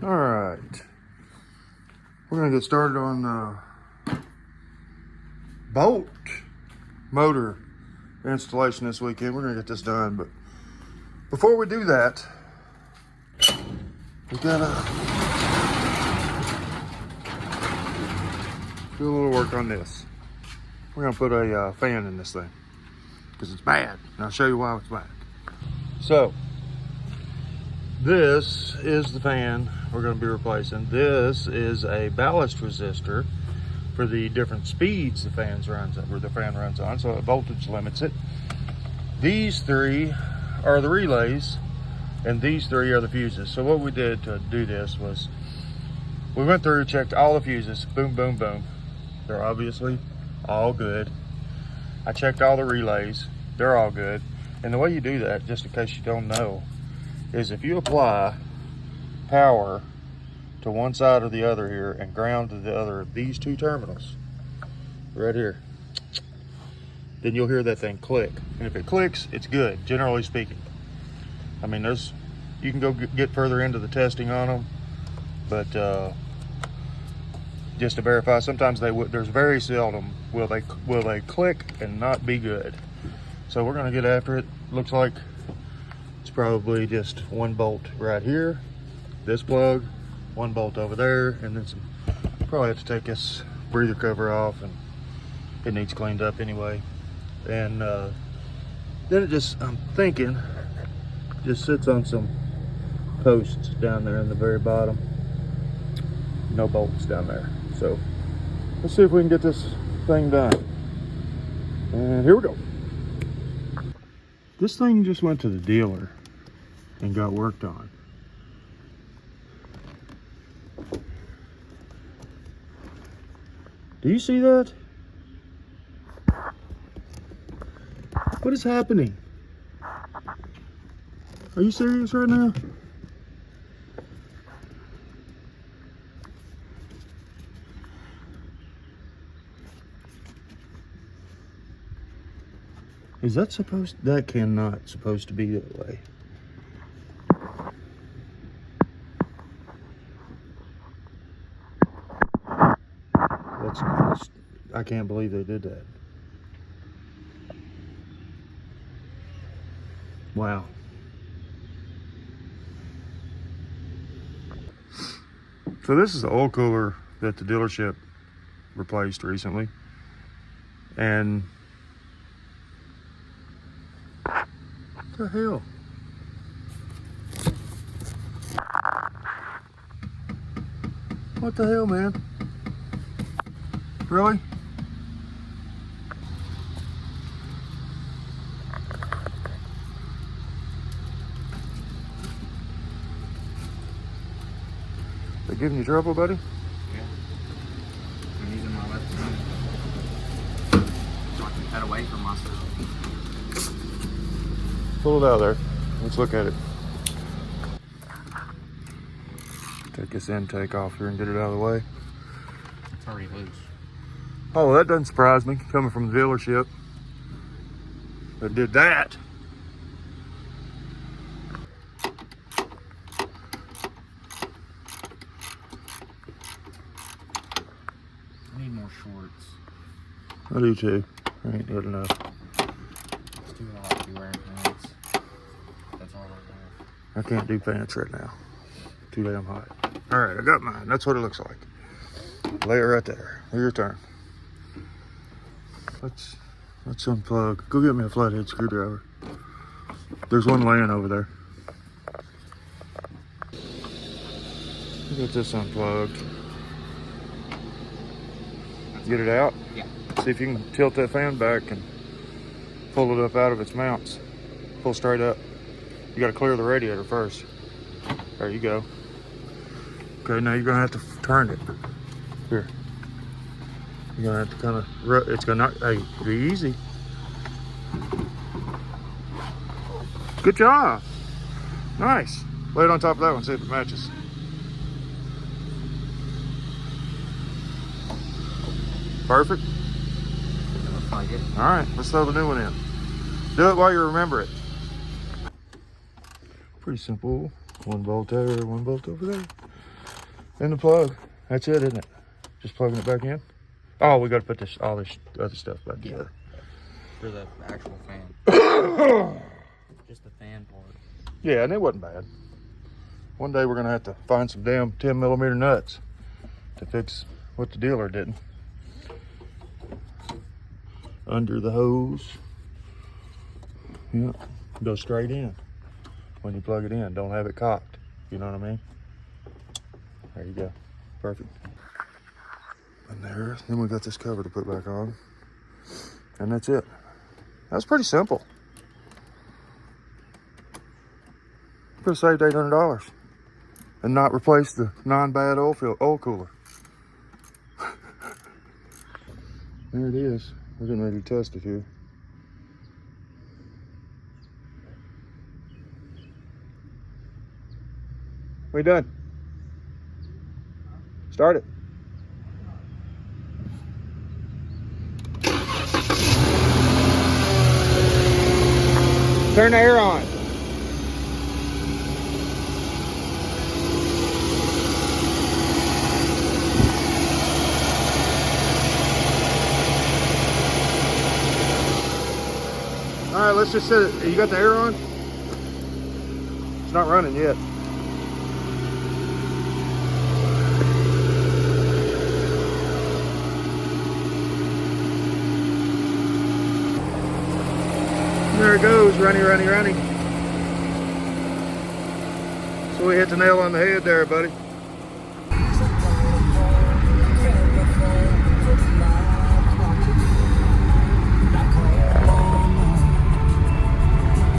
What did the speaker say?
All right, we're gonna get started on the boat motor installation this weekend. We're gonna get this done, but before we do that, we gotta do a little work on this. We're gonna put a fan in this thing because it's bad, and I'll show you why it's bad. So this is the fan we're going to be replacing. This is a ballast resistor for the different speeds the fan runs on, so it voltage limits it. These three are the relays, and these three are the fuses. So what we did to do this was we went through, checked all the fuses, boom, boom, boom. They're obviously all good. I checked all the relays, they're all good. And the way you do that, just in case you don't know, is if you apply power to one side or the other here and ground to the other of these two terminals right here, then you'll hear that thing click. And if it clicks, it's good, generally speaking. I mean, you can go get further into the testing on them, but just to verify, sometimes there's very seldom will they click and not be good. So we're gonna get after it. Looks like it's probably just one bolt right here, this plug, one bolt over there, and then some. Probably have to take this breather cover off, and it needs cleaned up anyway. And then it just, I'm thinking, just sits on some posts down there in the very bottom. No bolts down there. So let's see if we can get this thing done. And here we go. This thing just went to the dealer and got worked on. Do you see that? What is happening? Are you serious right now? Is that that cannot supposed to be that way. I can't believe they did that. Wow. So this is the oil cooler that the dealership replaced recently. And what the hell? What the hell, man? Really? They giving you trouble, buddy? Yeah. I'm using my left hand so I can cut away from myself. Pull it out of there. Let's look at it. Take this intake off here and get it out of the way. It's already loose. Oh, that doesn't surprise me, coming from the dealership that did that. I need more shorts. I do too. I ain't good enough. It's too hot to be wearing pants. That's all I have. I can't do pants right now. Too damn hot. All right, I got mine. That's what it looks like. Lay it right there. Your turn. Let's unplug. Go get me a flathead screwdriver. There's one laying over there. Get this unplugged. Get it out? Yeah. See if you can tilt that fan back and pull it up out of its mounts. Pull straight up. You gotta clear the radiator first. There you go. Okay, now you're gonna have to turn it. Here. You're gonna have to kind of, it's gonna, hey, be easy. Good job. Nice. Lay it on top of that one, see if it matches. Perfect. Looks like it. All right, let's throw the new one in. Do it while you remember it. Pretty simple One bolt there, one bolt over there. And the plug. That's it, isn't it? Just plugging it back in. Oh, we got to put this all this other stuff back together. For the actual fan. Just the fan part. Yeah, and it wasn't bad. One day we're gonna have to find some damn 10mm nuts to fix what the dealer didn't. Under the hose. Yep. Go straight in when you plug it in. Don't have it cocked. You know what I mean? There you go. Perfect. And there. Then we got this cover to put back on. And that's it. That's pretty simple. Could have saved $800 and not replaced the non-bad oil cooler. There it is. We're getting ready to test it here. We done? Start it. Turn the air on. All right, let's just set it. You got the air on? It's not running yet. There it goes, runny, runny, runny. So we hit the nail on the head there, buddy.